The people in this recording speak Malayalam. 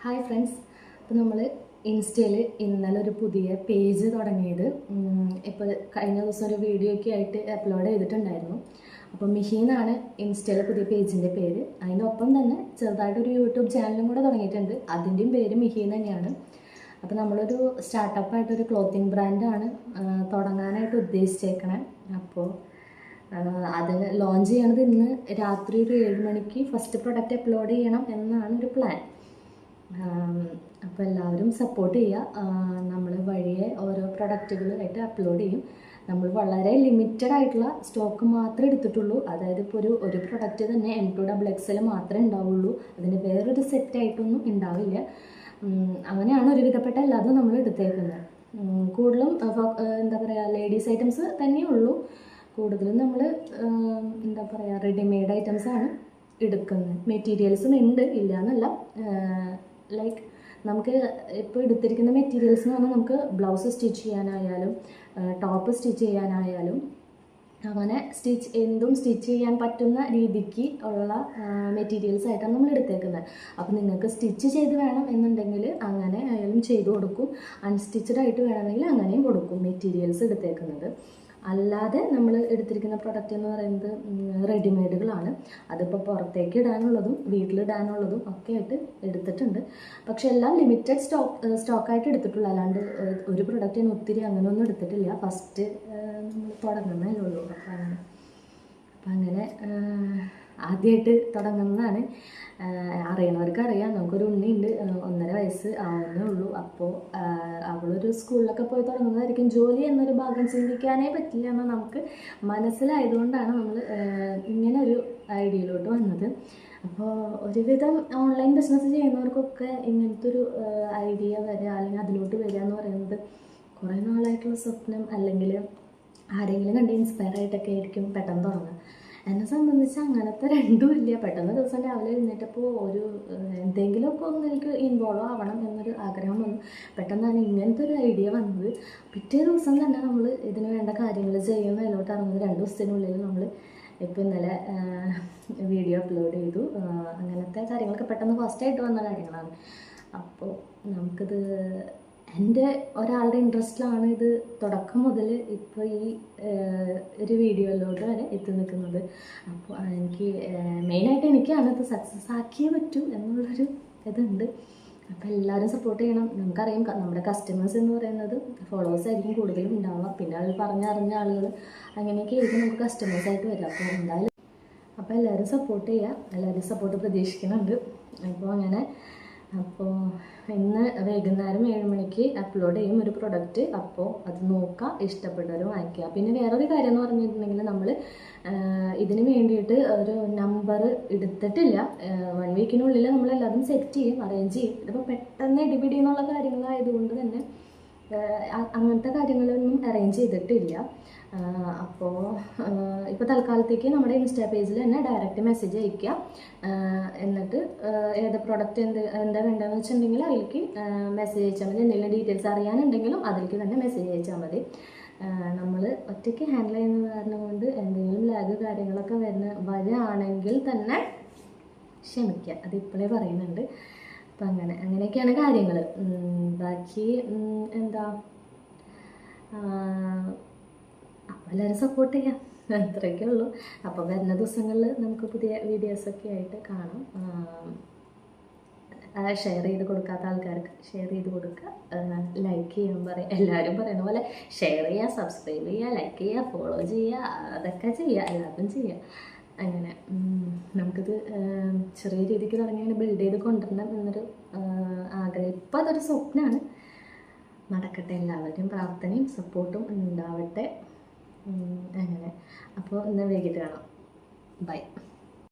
ഹായ് ഫ്രണ്ട്സ്, അപ്പോൾ നമ്മൾ ഇൻസ്റ്റയിൽ ഇന്നലെ ഒരു പുതിയ പേജ് തുടങ്ങിയത് ഇപ്പോൾ കഴിഞ്ഞ ദിവസം ഒരു വീഡിയോ ഒക്കെ ആയിട്ട് അപ്ലോഡ് ചെയ്തിട്ടുണ്ടായിരുന്നു. അപ്പോൾ മിഹീന്നാണ് ഇൻസ്റ്റയിലെ പുതിയ പേജിൻ്റെ പേര്. അതിൻ്റെ ഒപ്പം തന്നെ ചെറുതായിട്ടൊരു യൂട്യൂബ് ചാനലും കൂടെ തുടങ്ങിയിട്ടുണ്ട്. അതിൻ്റെയും പേര് മിഹീൻ തന്നെയാണ്. അപ്പോൾ നമ്മളൊരു സ്റ്റാർട്ടപ്പായിട്ടൊരു ക്ലോത്തിങ് ബ്രാൻഡാണ് തുടങ്ങാനായിട്ട് ഉദ്ദേശിച്ചേക്കണേ. അപ്പോൾ അതിന് ലോഞ്ച് ചെയ്യണത് ഇന്ന് രാത്രി ഒരു 7 മണിക്ക് ഫസ്റ്റ് പ്രൊഡക്റ്റ് അപ്ലോഡ് ചെയ്യണം എന്നാണ് ഒരു പ്ലാൻ. അപ്പോൾ എല്ലാവരും സപ്പോർട്ട് ചെയ്യുക. നമ്മൾ വഴിയെ ഓരോ പ്രൊഡക്റ്റുകളായിട്ട് അപ്ലോഡ് ചെയ്യും. നമ്മൾ വളരെ ലിമിറ്റഡ് ആയിട്ടുള്ള സ്റ്റോക്ക് മാത്രമേ എടുത്തിട്ടുള്ളൂ. അതായത് ഇപ്പോൾ ഒരു പ്രൊഡക്റ്റ് തന്നെ M2XX മാത്രമേ ഉണ്ടാവുള്ളൂ. അതിന് വേറൊരു സെറ്റായിട്ടൊന്നും ഉണ്ടാവില്ല. അങ്ങനെയാണ് ഒരുവിധപ്പെട്ട എല്ലാതും നമ്മൾ എടുത്തേക്കുന്നത്. കൂടുതലും എന്താ പറയുക, ലേഡീസ് ഐറ്റംസ് തന്നെയുള്ളൂ. കൂടുതലും നമ്മൾ എന്താ പറയുക, റെഡിമെയ്ഡ് ഐറ്റംസാണ് എടുക്കുന്നത്. മെറ്റീരിയൽസും ഉണ്ട്, ഇല്ല എന്നല്ല. ലൈക്ക് നമുക്ക് ഇപ്പോൾ എടുത്തിരിക്കുന്ന മെറ്റീരിയൽസ് എന്ന് പറഞ്ഞാൽ നമുക്ക് ബ്ലൗസ് സ്റ്റിച്ച് ചെയ്യാനായാലും ടോപ്പ് സ്റ്റിച്ച് ചെയ്യാനായാലും അങ്ങനെ എന്തും സ്റ്റിച്ച് ചെയ്യാൻ പറ്റുന്ന രീതിക്ക് ഉള്ള മെറ്റീരിയൽസ് ആയിട്ടാണ് നമ്മൾ എടുത്തേക്കുന്നത്. അപ്പോൾ നിങ്ങൾക്ക് സ്റ്റിച്ച് ചെയ്ത് വേണം എന്നുണ്ടെങ്കിൽ അങ്ങനെ ആയാലും ചെയ്ത് കൊടുക്കും. അൺസ്റ്റിച്ചഡ് ആയിട്ട് വേണമെങ്കിൽ അങ്ങനെയും കൊടുക്കും മെറ്റീരിയൽസ് എടുത്തേക്കുന്നത്. അല്ലാതെ നമ്മൾ എടുത്തിരിക്കുന്ന പ്രൊഡക്റ്റ് എന്ന് പറയുന്നത് റെഡിമെയ്ഡുകളാണ്. അതിപ്പോൾ പുറത്തേക്ക് ഇടാനുള്ളതും വീട്ടിലിടാനുള്ളതും ഒക്കെ ആയിട്ട് എടുത്തിട്ടുണ്ട്. പക്ഷെ എല്ലാം ലിമിറ്റഡ് സ്റ്റോക്കായിട്ട് എടുത്തിട്ടുള്ളൂ. അല്ലാണ്ട് ഒരു പ്രൊഡക്റ്റിന് ഒത്തിരി അങ്ങനെയൊന്നും എടുത്തിട്ടില്ല. ഫസ്റ്റ് നമ്മൾ തുടങ്ങുന്നതല്ലേ ഉള്ളൂ. അപ്പം അങ്ങനെ ആദ്യമായിട്ട് തുടങ്ങുന്നതാണ്. അറിയണവർക്ക് അറിയാം. നമുക്കൊരു ഉണ്ണിയുണ്ട്, 1.5 വയസ്സ് ആവുന്നേ ഉള്ളൂ. അപ്പോൾ അവളൊരു സ്കൂളിലൊക്കെ പോയി തുടങ്ങുന്നതായിരിക്കും. ജോലി എന്നൊരു ഭാഗം ചിന്തിക്കാനേ പറ്റില്ല എന്ന് നമുക്ക് മനസ്സിലായതുകൊണ്ടാണ് നമ്മൾ ഇങ്ങനെ ഒരു ഐഡിയയിലോട്ട് വന്നത്. അപ്പോൾ ഒരുവിധം ഓൺലൈൻ ബിസിനസ് ചെയ്യുന്നവർക്കൊക്കെ ഇങ്ങനത്തെ ഒരു ഐഡിയ വരിക അല്ലെങ്കിൽ അതിലോട്ട് വരിക എന്ന് പറയുന്നത് കുറേ നാളായിട്ടുള്ള സ്വപ്നം അല്ലെങ്കിൽ ആരെങ്കിലും കണ്ട് ഇൻസ്പയർ ആയിട്ടൊക്കെ ആയിരിക്കും പെട്ടെന്ന് തുടങ്ങുക. എന്നെ സംബന്ധിച്ച് അങ്ങനത്തെ രണ്ടും ഇല്ല. പെട്ടെന്ന് ദിവസം രാവിലെ എഴുന്നേറ്റപ്പോൾ ഒരു എന്തെങ്കിലുമൊക്കെ ഒന്ന് എനിക്ക് ഇൻവോൾവ് ആവണം എന്നൊരു ആഗ്രഹം വന്നു. പെട്ടെന്നാണ് ഇങ്ങനത്തെ ഒരു ഐഡിയ വന്നത്. പിറ്റേ ദിവസം തന്നെ നമ്മൾ ഇതിന് വേണ്ട കാര്യങ്ങൾ ചെയ്യുന്നതിലോട്ട് ഇറങ്ങുന്നത് 2 ദിവസത്തിനുള്ളിൽ നമ്മൾ ഇപ്പോൾ ഇന്നലെ വീഡിയോ അപ്ലോഡ് ചെയ്തു. അങ്ങനത്തെ കാര്യങ്ങളൊക്കെ പെട്ടെന്ന് ഫാസ്റ്റായിട്ട് വന്ന കാര്യങ്ങളാണ്. അപ്പോൾ നമുക്കിത് എൻ്റെ ഒരാളുടെ ഇൻട്രസ്റ്റിലാണ് ഇത് തുടക്കം മുതൽ ഇപ്പോൾ ഈ ഒരു വീഡിയോയിലോട്ട് വരെ എത്തി നിൽക്കുന്നത്. അപ്പോൾ എനിക്ക് മെയിനായിട്ട് എനിക്കാണ് ഇത് സക്സസ് ആക്കിയേ പറ്റൂ എന്നുള്ളൊരു ഇതുണ്ട്. അപ്പോൾ എല്ലാവരും സപ്പോർട്ട് ചെയ്യണം. നമുക്കറിയാം നമ്മുടെ കസ്റ്റമേഴ്സ് എന്ന് പറയുന്നത് ഫോളോവേഴ്സ് ആയിരിക്കും കൂടുതലും ഉണ്ടാവുക. പിന്നെ അത് പറഞ്ഞറിഞ്ഞ ആളുകൾ അങ്ങനെയൊക്കെ ആയിരിക്കും നമുക്ക് കസ്റ്റമേഴ്സായിട്ട് വരിക. അപ്പോൾ എന്തായാലും എല്ലാവരും സപ്പോർട്ട് ചെയ്യുക. എല്ലാവരും സപ്പോർട്ട് പ്രതീക്ഷിക്കുന്നുണ്ട്. അപ്പോൾ ഇന്ന് വൈകുന്നേരം 7 മണിക്ക് അപ്ലോഡ് ചെയ്യും ഒരു പ്രൊഡക്റ്റ്. അപ്പോൾ അത് നോക്കുക, ഇഷ്ടപ്പെട്ടവർ വാങ്ങിക്കുക. പിന്നെ വേറൊരു കാര്യം എന്ന് പറഞ്ഞിട്ടുണ്ടെങ്കിൽ നമ്മൾ ഇതിന് വേണ്ടിയിട്ട് ഒരു നമ്പർ എടുത്തിട്ടില്ല. 1 വീക്കിനുള്ളിൽ നമ്മളെല്ലാതും സെറ്റ് ചെയ്യും, അറേഞ്ച് ചെയ്യും. ഇതിപ്പോൾ പെട്ടെന്ന് ഇടിപിടി എന്നുള്ള കാര്യങ്ങളായതുകൊണ്ട് തന്നെ അങ്ങനത്തെ കാര്യങ്ങളൊന്നും അറേഞ്ച് ചെയ്തിട്ടില്ല. അപ്പോൾ ഇപ്പോൾ തൽക്കാലത്തേക്ക് നമ്മുടെ ഇൻസ്റ്റാ പേജിൽ തന്നെ ഡയറക്റ്റ് മെസ്സേജ് അയയ്ക്കുക. എന്നിട്ട് ഏത് പ്രൊഡക്റ്റ് എന്താ വേണ്ടതെന്ന് വെച്ചിട്ടുണ്ടെങ്കിൽ അതിലേക്ക് മെസ്സേജ് അയച്ചാൽ മതി. എന്തെങ്കിലും ഡീറ്റെയിൽസ് അറിയാനുണ്ടെങ്കിലും അതിലേക്ക് തന്നെ മെസ്സേജ് അയച്ചാൽ മതി. നമ്മൾ ഒറ്റയ്ക്ക് ഹാൻഡിൽ ചെയ്യുന്നത് കാരണം കൊണ്ട് എന്തെങ്കിലും ലാഗ് കാര്യങ്ങളൊക്കെ വരികയാണെങ്കിൽ തന്നെ ക്ഷമിക്കുക. അതിപ്പോഴേ പറയുന്നുണ്ട്. അപ്പം അങ്ങനെയൊക്കെയാണ് കാര്യങ്ങൾ. ബാക്കി എന്താ, അപ്പോൾ എല്ലാവരും സപ്പോർട്ട് ചെയ്യാം, അത്രയൊക്കെ ഉള്ളൂ. അപ്പോൾ വരുന്ന ദിവസങ്ങളിൽ നമുക്ക് പുതിയ വീഡിയോസൊക്കെ ആയിട്ട് കാണാം. ഷെയർ ചെയ്ത് കൊടുക്കാത്ത ആൾക്കാർക്ക് ഷെയർ ചെയ്ത് കൊടുക്കുക, ലൈക്ക് ചെയ്യാൻ പറയാം. എല്ലാവരും പറയുന്ന പോലെ ഷെയർ ചെയ്യുക, സബ്സ്ക്രൈബ് ചെയ്യുക, ലൈക്ക് ചെയ്യുക, ഫോളോ ചെയ്യുക, അതൊക്കെ ചെയ്യുക, എല്ലാവരും ചെയ്യുക. അങ്ങനെ നമുക്കിത് ചെറിയ രീതിക്ക് തുടങ്ങി ബിൽഡ് ചെയ്ത് കൊണ്ടുവരണം എന്നൊരു ആഗ്രഹം. ഇപ്പോൾ അതൊരു സ്വപ്നമാണ്. നടക്കട്ടെ. എല്ലാവരും പ്രാർത്ഥനയും സപ്പോർട്ടും ഉണ്ടാവട്ടെ. അങ്ങനെ അപ്പോൾ ഇന്ന് വൈകിട്ട് കാണാം. ബൈ.